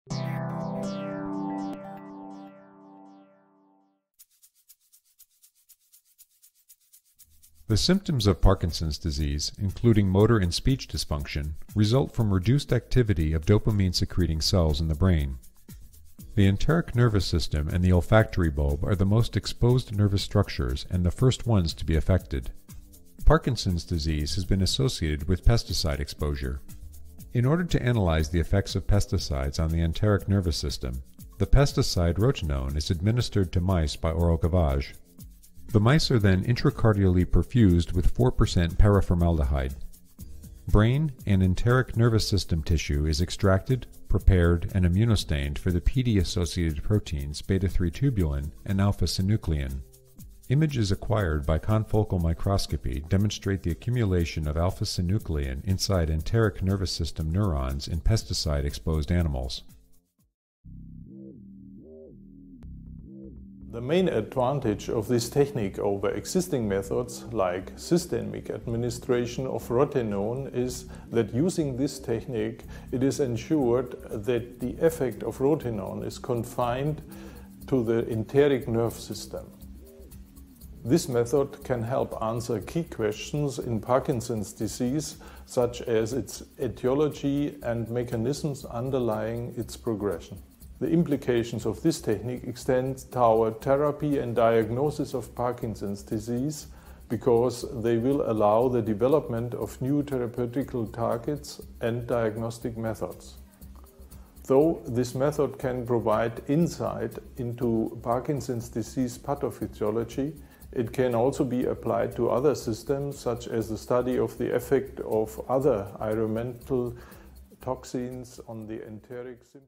The symptoms of Parkinson's disease, including motor and speech dysfunction, result from reduced activity of dopamine-secreting cells in the brain. The enteric nervous system and the olfactory bulb are the most exposed nervous structures and the first ones to be affected. Parkinson's disease has been associated with pesticide exposure. In order to analyze the effects of pesticides on the enteric nervous system, the pesticide Rotenone is administered to mice by oral gavage. The mice are then intracardially perfused with 4% paraformaldehyde. Brain and enteric nervous system tissue is extracted, prepared, and immunostained for the PD-associated proteins beta-3 tubulin and alpha-synuclein. Images acquired by confocal microscopy demonstrate the accumulation of alpha-synuclein inside enteric nervous system neurons in pesticide-exposed animals. The main advantage of this technique over existing methods like systemic administration of Rotenone is that using this technique it is ensured that the effect of Rotenone is confined to the enteric nerve system. This method can help answer key questions in Parkinson's disease, such as its etiology and mechanisms underlying its progression. The implications of this technique extend toward therapy and diagnosis of Parkinson's disease because they will allow the development of new therapeutical targets and diagnostic methods. Though this method can provide insight into Parkinson's disease pathophysiology, it can also be applied to other systems, such as the study of the effect of other environmental toxins on the enteric system.